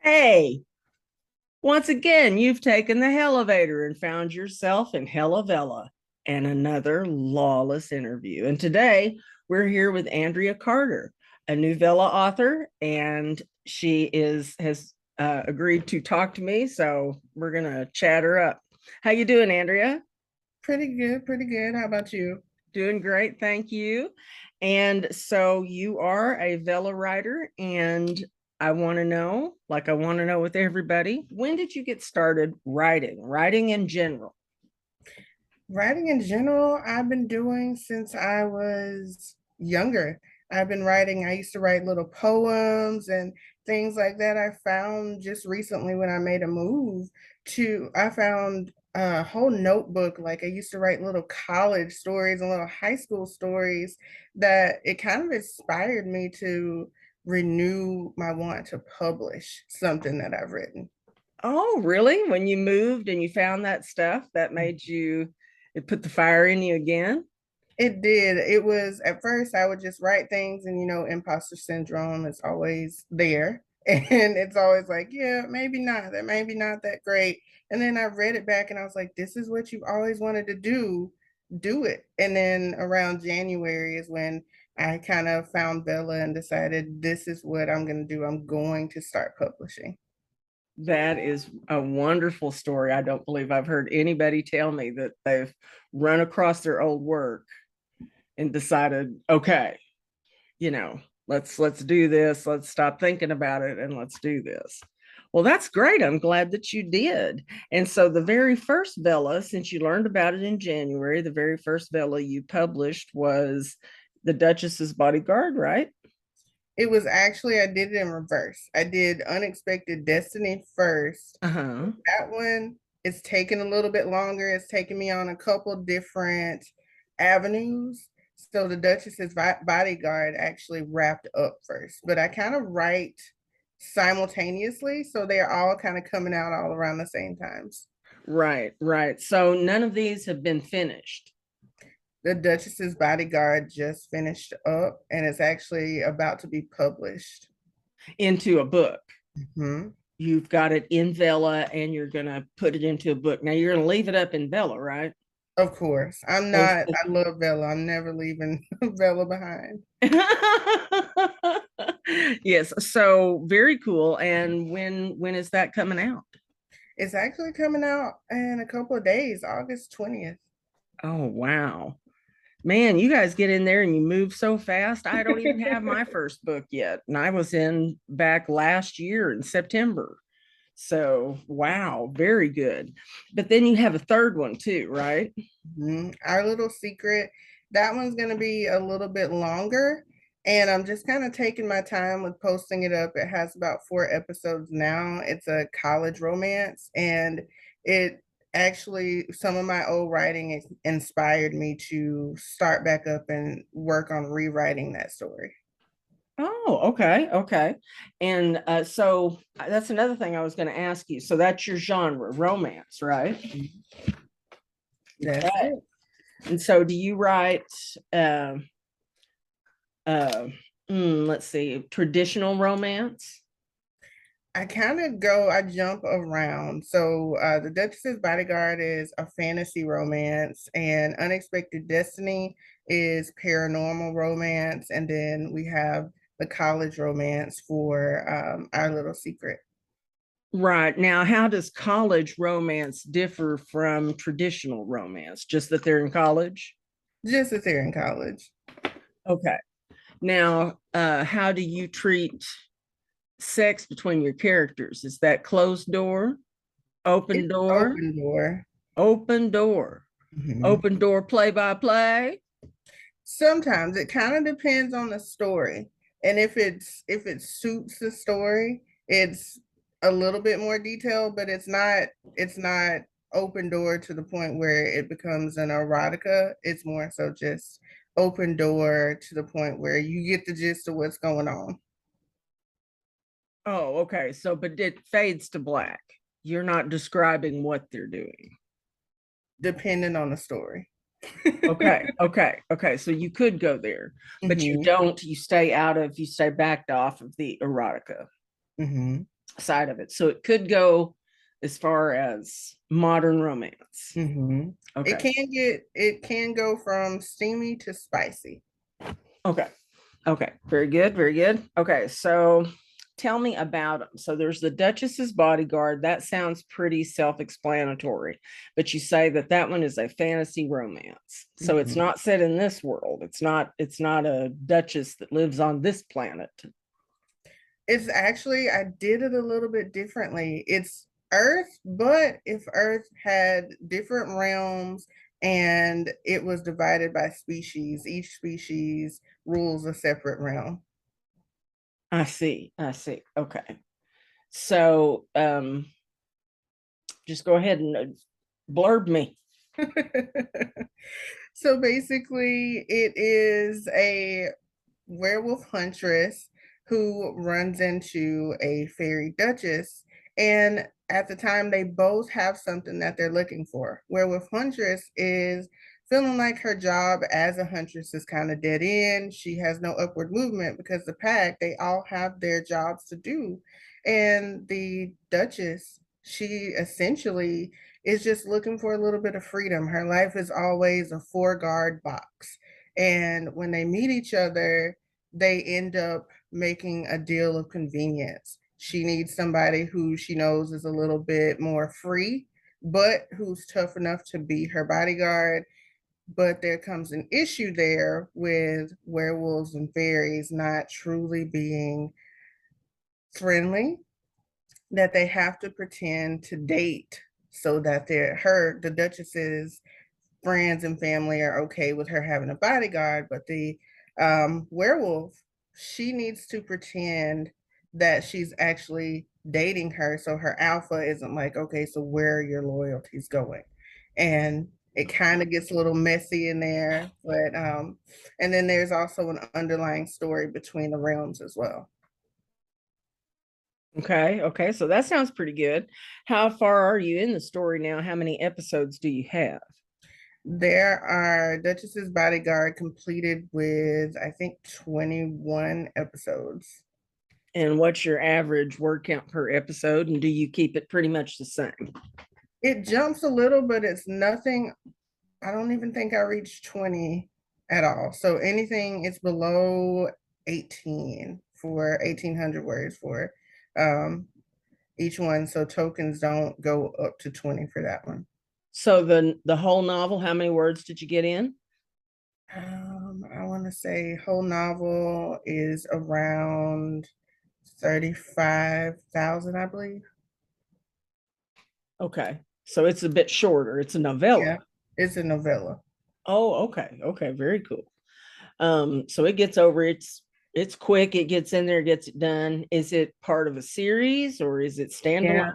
Hey, once again, you've taken the elevator and found yourself in Hella Vella and another lawless interview. And today we're here with Andrea Carter, a new Vella author, and she has agreed to talk to me. So we're gonna chat her up. How you doing, Andrea? Pretty good, pretty good. How about you? Doing great, thank you. And so you are a Vella writer, and I want to know, like I want to know with everybody, when did you get started writing in general? Writing in general, I've been doing since I was younger. I've been writing, I used to write little poems and things like that. I found just recently when I made a move I found a whole notebook. Like I used to write little college stories and little high school stories that it kind of inspired me to renew my want to publish something that I've written. Oh, really? When you moved and you found that stuff, that made you, it put the fire in you again? It did. It was at first I would just write things and imposter syndrome is always there. And it's always like, yeah, maybe not. That maybe not that great. And then I read it back and I was like, this is what you've always wanted to do. Do it. And then around January is when I kind of found Bella and decided this is what I'm going to do. I'm going to start publishing. That is a wonderful story. I don't believe I've heard anybody tell me that they've run across their old work and decided, okay, you know, let's do this, let's stop thinking about it and let's do this. Well, that's great. I'm glad that you did. And so the very first Vella, since you learned about it in January, the very first Vella you published was the Duchess's Bodyguard, right? It was actually, I did it in reverse. I did Unexpected Destiny first. Uh-huh. That one is taking a little bit longer. It's taking me on a couple different avenues. So the Duchess's Bodyguard actually wrapped up first, but I kind of write simultaneously. So they're all kind of coming out all around the same times. Right, right. So none of these have been finished The Duchess's Bodyguard just finished up and it's actually about to be published. into a book. Mhm. You've got it in Vella and you're going to put it into a book. Now you're going to leave it up in Vella, right? Of course. I'm As, not, I love Bella. I'm never leaving Bella behind. yes, so very cool. And when is that coming out? It's actually coming out in a couple of days, August 20th. Oh, wow. Man, you guys get in there and you move so fast. I don't even have my first book yet. And I was in back last year in September. So, wow, very good. But then you have a third one too, right? Our Little Secret, that one's going to be a little bit longer. And I'm just kind of taking my time with posting it up. It has about 4 episodes now. It's a college romance. And it actually, some of my old writing inspired me to start back up and work on rewriting that story. Oh, okay, okay. And so that's another thing I was going to ask you. So that's your genre, romance, right? That's Okay. it. And so do you write uh, uh, let's see, traditional romance? I jump around. So the Duchess's Bodyguard is a fantasy romance, and Unexpected Destiny is paranormal romance, and then we have the college romance for Our Little Secret. Right. Now, how does college romance differ from traditional romance? Just that they're in college? Just as they're in college. Okay. Now, how do you treat sex between your characters? Is that closed door, open It's door, open door. open door, Mhm. open door play by play? Sometimes it kind of depends on the story, and if it suits the story, it's a little bit more detailed, but it's not open door to the point where it becomes an erotica. It's more so just open door to the point where you get the gist of what's going on, Oh, okay. So, but it fades to black. You're not describing what they're doing. depending on the story. Okay, okay, okay. So you could go there, but you Hmm. don't. You stay out of, you stay backed off of the erotica. Hmm. side of it. So it could go as far as modern romance. It Okay. can go from steamy to spicy. Okay. Okay. Very good. Very good. Okay. So tell me about them. So there's the Duchess's Bodyguard. That sounds pretty self-explanatory, but you say that that one is a fantasy romance. So it's Mhm. not set in this world. It's not a duchess that lives on this planet. It's actually, I did it a little bit differently. It's Earth, but if Earth had different realms and it was divided by species, each species rules a separate realm. I see. I see. Okay. So just go ahead and blurb me. So basically, it is a werewolf huntress who runs into a fairy duchess. And at the time, they both have something that they're looking for. Werewolf huntress is feeling like her job as a huntress is kind of dead end. She has no upward movement because the pack, they all have their jobs to do. And the duchess, she essentially is just looking for a little bit of freedom. Her life is always a 4 guard box. And when they meet each other, they end up making a deal of convenience. She needs somebody who she knows is a little bit more free, but who's tough enough to be her bodyguard. But there comes an issue there with werewolves and fairies not truly being friendly, that they have to pretend to date so that the Duchess's friends and family are okay with her having a bodyguard, but the werewolf, she needs to pretend that she's actually dating her. So her alpha isn't like, okay, so where are your loyalties going? And it kind of gets a little messy in there, but and then there's also an underlying story between the realms as well. Okay. Okay. So that sounds pretty good. How far are you in the story now? How many episodes do you have? There are Duchess's Bodyguard completed with, I think, 21 episodes. And what's your average word count per episode? And do you keep it pretty much the same? It jumps a little, but it's nothing. I don't even think I reached 20 at all. So anything it's below 18 for 1800 words for um, each one. So tokens don't go up to 20 for that one. So the whole novel, how many words did you get in? I want to say whole novel is around 35,000, I believe. Okay. So it's a bit shorter. It's a Yeah, novella. it's a novella. Oh, okay. Okay, very cool. So it gets over, it's quick, it gets in there, gets it done. Is it part of a series or is it Yeah, standalone?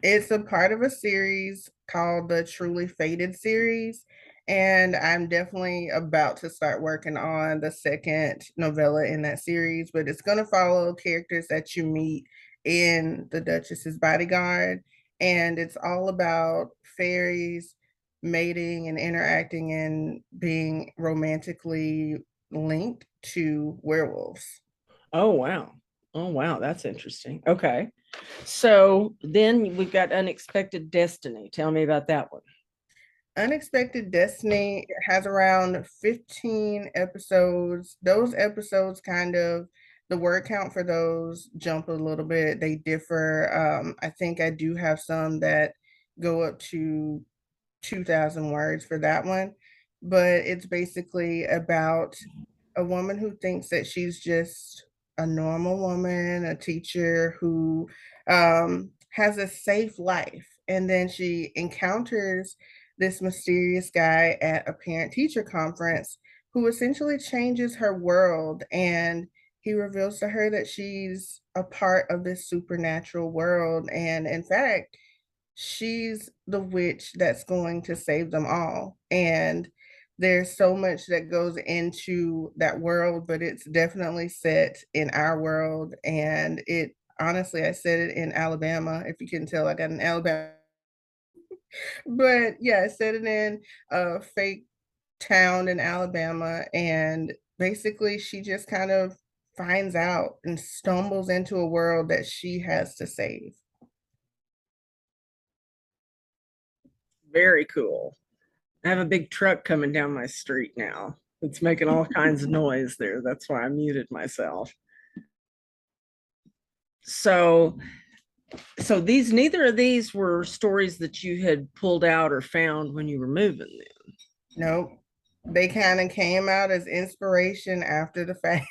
it's a part of a series called the Truly Fated series. And I'm definitely about to start working on the second novella in that series, but it's going to follow characters that you meet in The Duchess's Bodyguard. And it's all about fairies mating and interacting and being romantically linked to werewolves. Oh wow. Oh wow, that's interesting. Okay. So then we've got Unexpected Destiny. Tell me about that one. Unexpected Destiny has around 15 episodes. Those episodes kind of, the word count for those jump a little bit. They differ. I think I do have some that go up to 2,000 words for that one. But it's basically about a woman who thinks that she's just a normal woman, a teacher who has a safe life. And then she encounters this mysterious guy at a parent teacher conference who essentially changes her world. And he reveals to her that she's a part of this supernatural world. And in fact, she's the witch that's going to save them all. And there's so much that goes into that world, but it's definitely set in our world. And it honestly, I said it in Alabama. If you can tell, I got an Alabama, but yeah, I said it in a fake town in Alabama. And basically, she just kind of finds out and stumbles into a world that she has to save. Very cool. I have a big truck coming down my street now. It's making all kinds of noise there. That's why I muted myself. So, so these neither of these were stories that you had pulled out or found when you were moving then. Nope. They kind of came out as inspiration after the fact.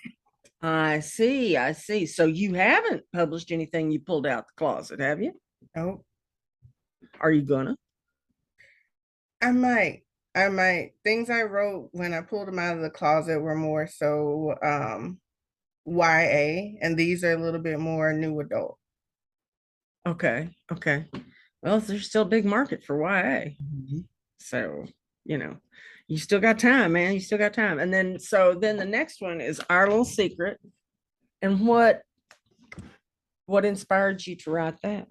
I see, I see. So you haven't published anything you pulled out the closet, have you? Nope. Are you gonna? I might. I might. Things I wrote when I pulled them out of the closet were more so YA, and these are a little bit more new adult. Okay, okay. Well, there's still a big market for YA. Mhm. So, you know, you still got time, man. You still got time. And then so then the next one is Our Little Secret. And what inspired you to write that?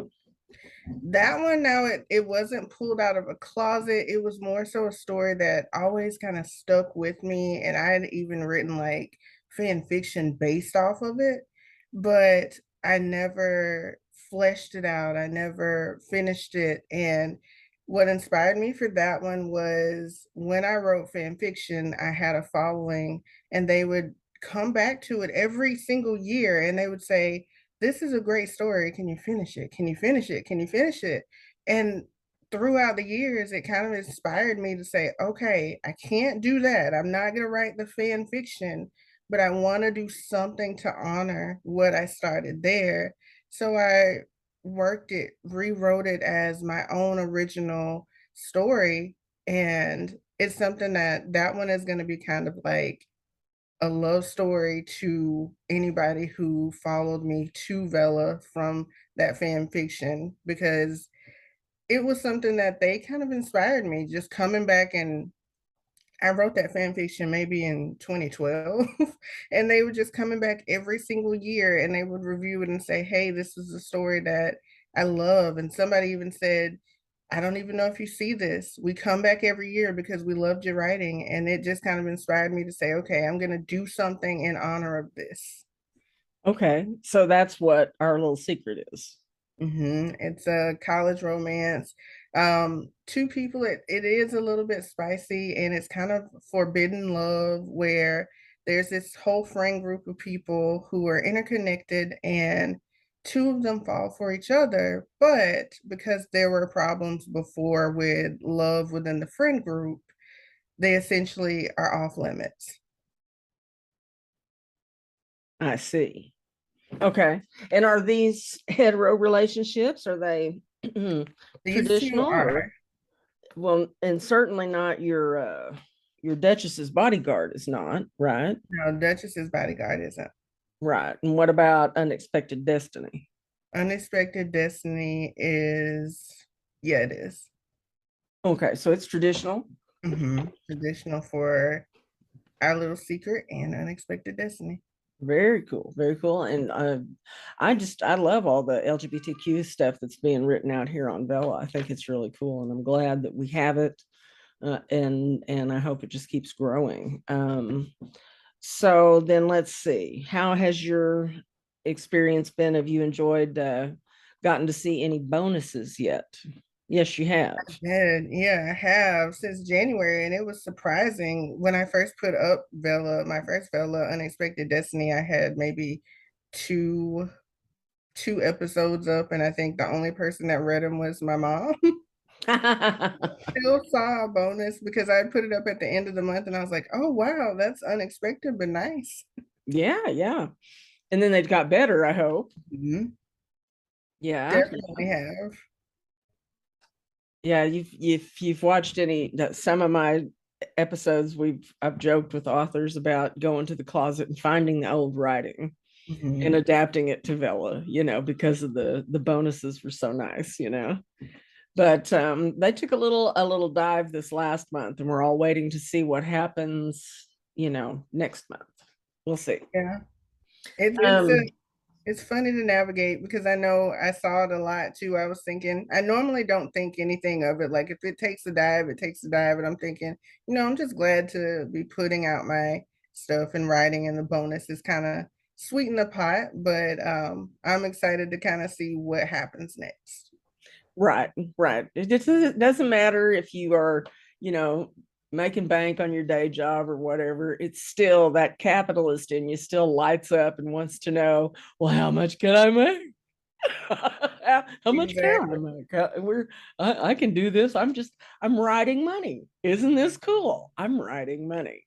That one, now it wasn't pulled out of a closet. It was more so a story that always kind of stuck with me. And I had even written like fan fiction based off of it, but I never fleshed it out. I never finished it. And what inspired me for that one was when I wrote fan fiction, I had a following and they would come back to it every single year and they would say, this is a great story. Can you finish it? Can you finish it? Can you finish it? And throughout the years, it kind of inspired me to say, okay, I can't do that. I'm not going to write the fan fiction, but I want to do something to honor what I started there. So I worked it, rewrote it as my own original story. And it's something that one is going to be kind of like a love story to anybody who followed me to Vella from that fan fiction because it was something that they kind of inspired me just coming back. And I wrote that fan fiction maybe in 2012 and they were just coming back every single year and they would review it and say, hey, this is a story that I love. And somebody even said, I don't even know if you see this. We come back every year because we loved your writing. And it just kind of inspired me to say, okay, I'm going to do something in honor of this. Okay. So that's what Our Little Secret is. It's a college romance. Two people, it is a little bit spicy and it's kind of forbidden love where there's this whole friend group of people who are interconnected and two of them fall for each other. But because there were problems before with love within the friend group, they essentially are off limits. I see. Okay. And are these hetero relationships? Are they These two traditional or are. well, and certainly not your Duchess's bodyguard is not, right? No, Duchess's bodyguard isn't. Right. And what about Unexpected Destiny? Unexpected Destiny is, yeah, it is. Okay, so it's traditional. Traditional for Our Little Secret and Unexpected Destiny. Very cool, very cool. And I love all the LGBTQ stuff that's being written out here on Vella. I think it's really cool, and I'm glad that we have it. And I hope it just keeps growing. So then let's see. How has your experience been? Have you enjoyed gotten to see any bonuses yet? Yes, you have. Yeah, I have since January, and it was surprising when I first put up Vella, my first Vella, Unexpected Destiny. I had maybe two two episodes up, and I think the only person that read them was my mom. Still saw a bonus because I put it up at the end of the month, and I was like, "Oh wow, that's unexpected but nice." Yeah, yeah. And then they've got better, I hope. Mhm. Yeah. Definitely have. Yeah, you've watched some of my episodes, I've joked with authors about going to the closet and finding the old writing and Mhm. adapting it to Vella, because of the bonuses were so nice. But they took a little dive this last month, and we're all waiting to see what happens, next month. We'll see. Yeah, it's Um, it's funny to navigate because I know I saw it a lot too. I was thinking, I normally don't think anything of it. Like if it takes a dive, it takes a dive. And I'm thinking, I'm just glad to be putting out my stuff and writing, and the bonus is kind of sweeten the pot, but I'm excited to kind of see what happens next. Right, right. It just doesn't matter if you are, you know, making bank on your day job or whatever. It's still that capitalist in you still lights up and wants to know, well, how much can I make? How much can I Exactly. make? I can do this. I'm writing money. Isn't this cool? I'm writing money.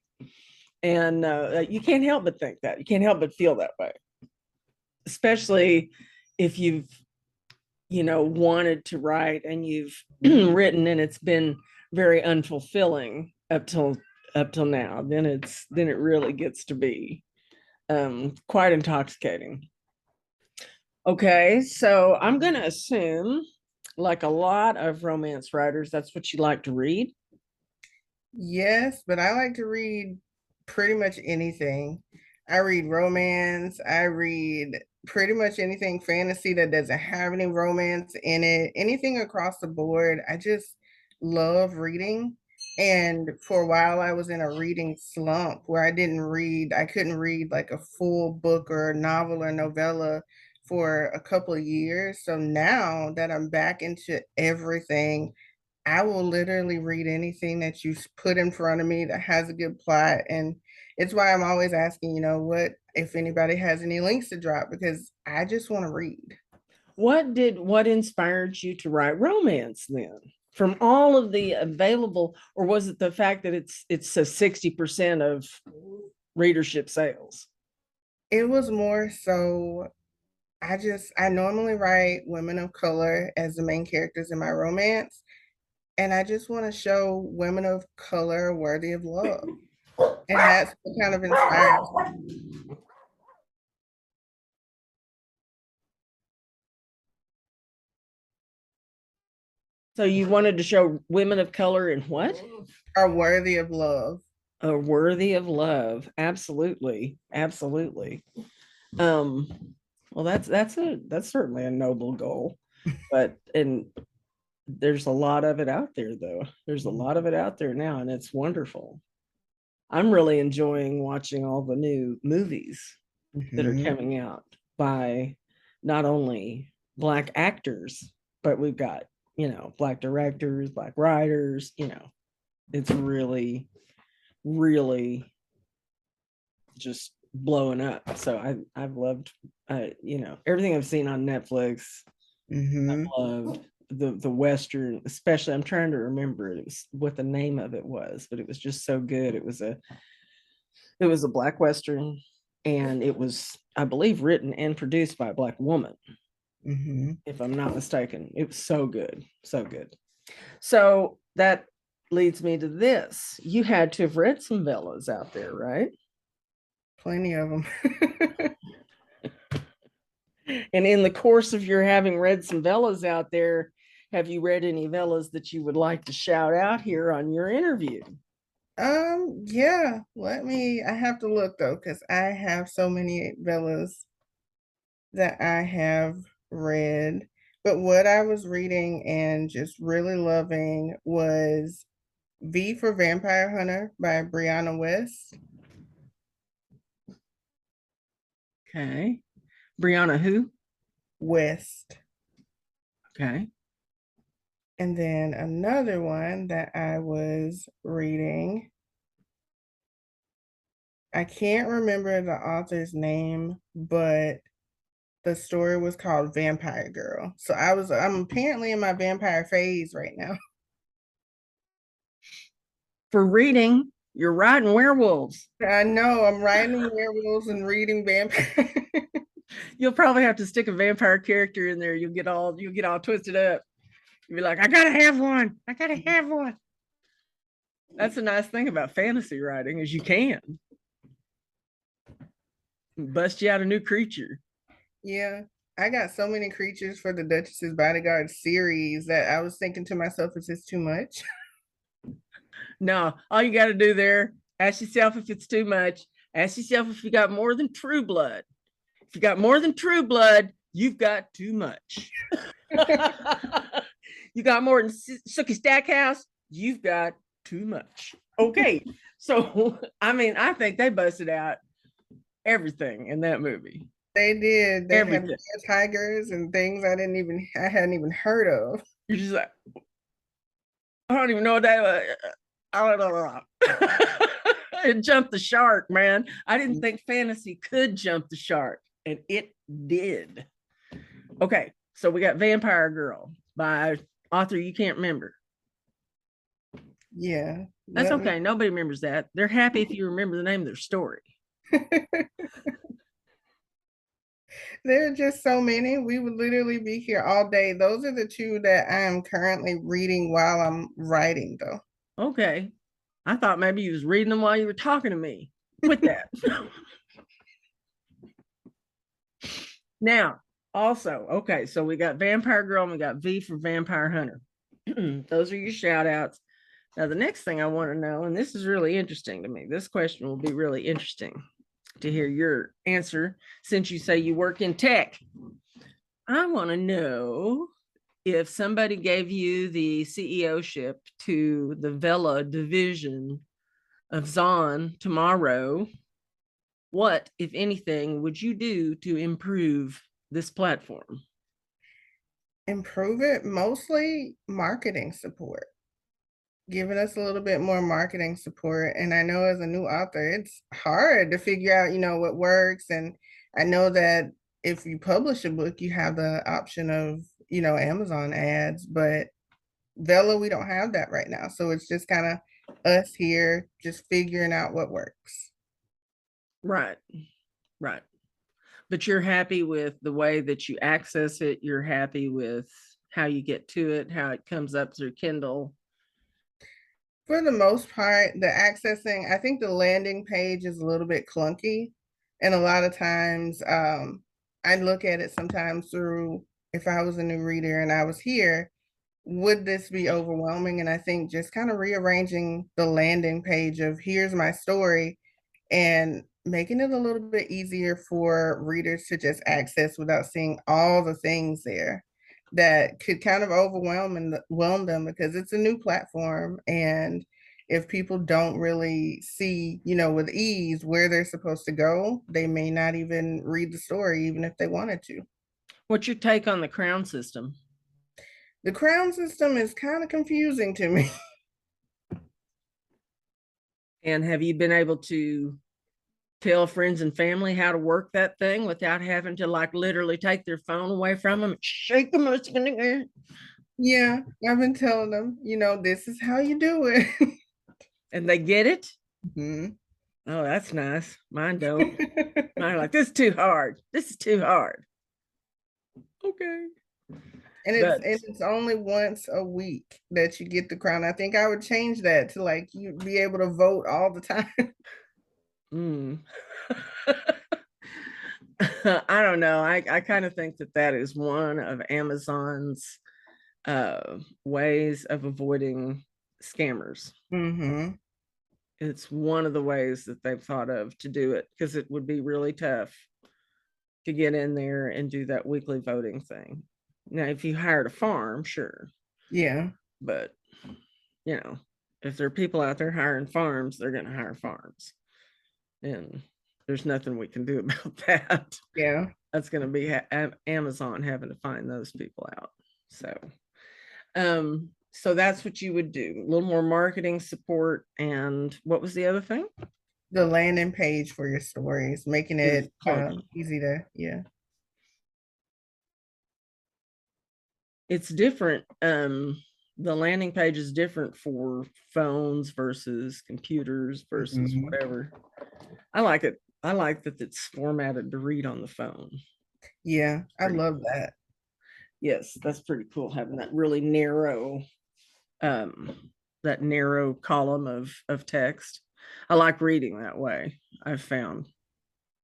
And you can't help but think that. You can't help but feel that way, especially if you've wanted to write and you've written and it's been very unfulfilling up till now. Then it really gets to be quite intoxicating. Okay, so I'm going to assume, like a lot of romance writers, that's what you like to read. Yes, but I like to read pretty much anything. I read romance, I read pretty much anything fantasy that doesn't have any romance in it, anything across the board. I just love reading. And for a while, I was in a reading slump where I couldn't read like a full book or a novel or novella for a couple of years. So now that I'm back into everything, I will literally read anything that you put in front of me that has a good plot. And it's why I'm always asking, what if anybody has any links to drop, because I just want to read. What inspired you to write romance then? From all of the available, or was it the fact that it's a 60% of readership sales? It was more so I normally write women of color as the main characters in my romance. And I just want to show women of color worthy of love. And that's what kind of inspires me. So you wanted to show women of color in what? Are worthy of love. Are worthy of love. Absolutely. Absolutely. Um, well, that's certainly a noble goal. But and there's a lot of it out there though. There's a lot of it out there now, and it's wonderful. I'm really enjoying watching all the new movies that are Mhm. coming out by not only Black actors, but we've got, Black directors, Black writers, it's really, really just blowing up. So I've loved, everything I've seen on Netflix. I've Mhm. loved the Western, especially. I'm trying to remember what the name of it was, but it was just so good. It was a Black Western, and it was, I believe, written and produced by a Black woman, Mhm. if I'm not mistaken. It was so good, so good. So that leads me to this. You had to have read some Vellas out there, right? Plenty of them. And in the course of your having read some Vellas out there, have you read any Vellas that you would like to shout out here on your interview? Yeah, I have to look though, because I have so many Vellas that I have read. But what I was reading and just really loving was V for Vampire Hunter by Brianna West. Okay. Brianna, who? West. Okay. And then another one that I was reading, I can't remember the author's name, but the story was called Vampire Girl. So I'm apparently in my vampire phase right now. For reading, you're writing werewolves. I know I'm writing werewolves and reading vampire. You'll probably have to stick a vampire character in there. You'll get all twisted up. You'll be like, I gotta have one. I gotta have one. That's a nice thing about fantasy writing is you can bust you out a new creature. Yeah. I got so many creatures for the Duchess's Bodyguard series that I was thinking to myself, is this too much? No, all you got to do there, ask yourself if it's too much. Ask yourself if you got more than true blood. If you got more than true blood, you've got too much. You got more than Sookie Stackhouse, you've got too much. Okay. So, I mean, I think they busted out everything in that movie. They did. They had Everything. tigers and things I hadn't even heard of. You're just like, I don't even know what that was. I don't know. It jumped the shark, man. I didn't think fantasy could jump the shark, and it did. Okay, so we got Vampire Girl by author you can't remember. Yeah. That's okay. Nobody remembers that. They're happy if you remember the name of their story. There are just so many. We would literally be here all day. Those are the two that I am currently reading while I'm writing, though. Okay. I thought maybe you was reading them while you were talking to me. Quit that. Now, also, okay, so we got Vampire Girl and we got V for Vampire Hunter. Those are your shout outs. Now, the next thing I want to know, and this is really interesting to me, this question will be really interesting to hear your answer since you say you work in tech. I want to know if somebody gave you the CEO-ship to the Vella division of Zon tomorrow, what, if anything, would you do to improve this platform? Improve it, mostly marketing support, giving us a little bit more marketing support. And I know as a new author, it's hard to figure out, what works. And I know that if you publish a book, you have the option of, Amazon ads, but Vella, we don't have that right now. So it's just kind of us here just figuring out what works. Right, right. But you're happy with the way that you access it. You're happy with how you get to it, how it comes up through Kindle. For the most part, the accessing, I think the landing page is a little bit clunky. And a lot of times, I look at it sometimes through, if I was a new reader and I was here, would this be overwhelming? And I think just kind of rearranging the landing page of here's my story and making it a little bit easier for readers to just access without seeing all the things there that could kind of overwhelm them because it's a new platform. And if people don't really see, with ease where they're supposed to go, they may not even read the story, even if they wanted to. What's your take on the crown system? The crown system is kind of confusing to me. And have you been able to tell friends and family how to work that thing without having to like literally take their phone away from them and shake them? Yeah, I've been telling them, this is how you do it. And they get it. Mm-hmm. Oh, that's nice. Mine don't. Mine like, this is too hard. This is too hard. Okay. And it's only once a week that you get the crown. I think I would change that to like you be able to vote all the time. I don't know. I kind of think that is one of Amazon's ways of avoiding scammers. Mm-hmm. It's one of the ways that they've thought of to do it because it would be really tough to get in there and do that weekly voting thing. Now, if you hired a farm, sure. Yeah. But, if there are people out there hiring farms, they're going to hire farms. And there's nothing we can do about that. Yeah. That's going to be Amazon having to find those people out. So that's what you would do. A little more marketing support. And what was the other thing? The landing page for your stories, making it easy to, yeah. It's different. The landing page is different for phones versus computers versus whatever. I like it. I like that it's formatted to read on the phone. Yeah, I love that. Yes, that's pretty cool, having that really narrow column of text. I like reading that way, I've found.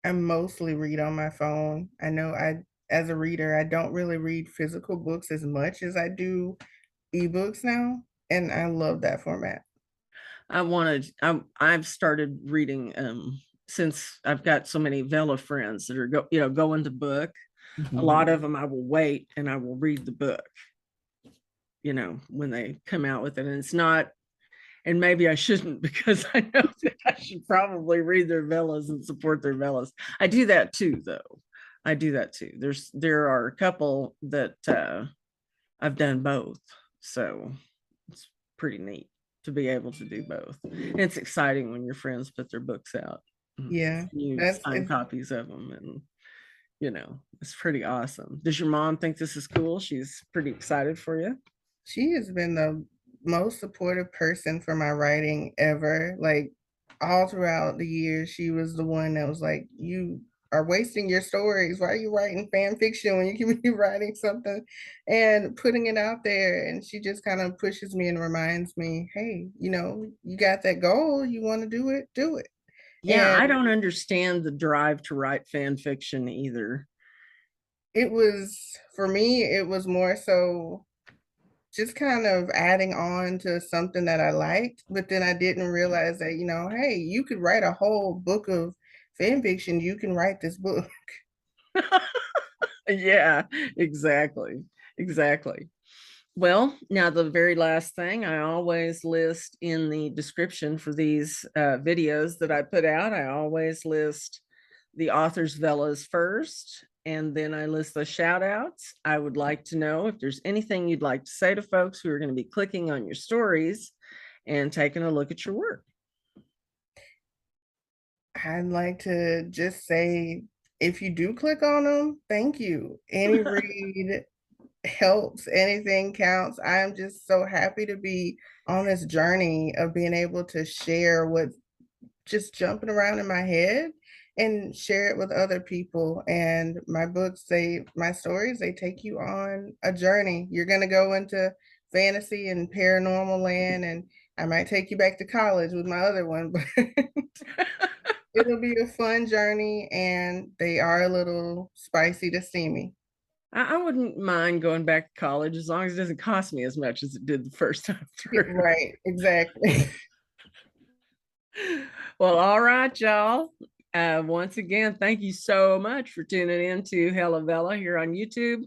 I mostly read on my phone. I know as a reader, I don't really read physical books as much as I do ebooks now, and I love that format. I've started reading since I've got so many Vella friends that are going to book. Mm-hmm. A lot of them I will wait and I will read the book when they come out with it. And And maybe I shouldn't because I know that I should probably read their Vellas and support their Vellas. I do that too, though. I do that too. There are a couple that I've done both. So it's pretty neat to be able to do both. And it's exciting when your friends put their books out. Yeah, You that's sign it's copies of them, and it's pretty awesome. Does your mom think this is cool? She's pretty excited for you. she has been the most supportive person for my writing ever. Like all throughout the years, she was the one that was like, "You are wasting your stories. Why are you writing fan fiction when you can be writing something and putting it out there?" And she just kind of pushes me and reminds me, "Hey, you got that goal. You want to do it." Yeah, And I don't understand the drive to write fan fiction either. it was for me, it was more so just kind of adding on to something that I liked, but then I didn't realize that, hey, you could write a whole book of fan fiction. You can write this book. Yeah, exactly. Exactly. Well, now the very last thing I always list in the description for these videos that I put out, I always list the author's Vellas first, and then I list the shout outs. I would like to know if there's anything you'd like to say to folks who are going to be clicking on your stories and taking a look at your work. I'd like to just say, if you do click on them, thank you. Any read helps, anything counts. I'm just so happy to be on this journey of being able to share what's just jumping around in my head and share it with other people. And my books, my stories, they take you on a journey. You're going to go into fantasy and paranormal land, and I might take you back to college with my other one, but it'll be a fun journey, and they are a little spicy to see me. I wouldn't mind going back to college as long as it doesn't cost me as much as it did the first time Yeah, through. right, exactly. Well, all right, y'all. Once again, thank you so much for tuning in to Hella Vella here on YouTube,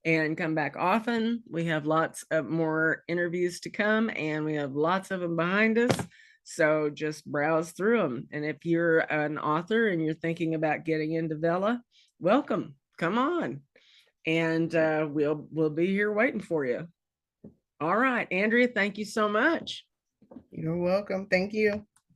and come back often. We have lots of more interviews to come, and we have lots of them behind us. So just browse through them. And if you're an author and you're thinking about getting into Vella, welcome. Come on. And we'll be here waiting for you. All right, Andrea, thank you so much. You're welcome. Thank you.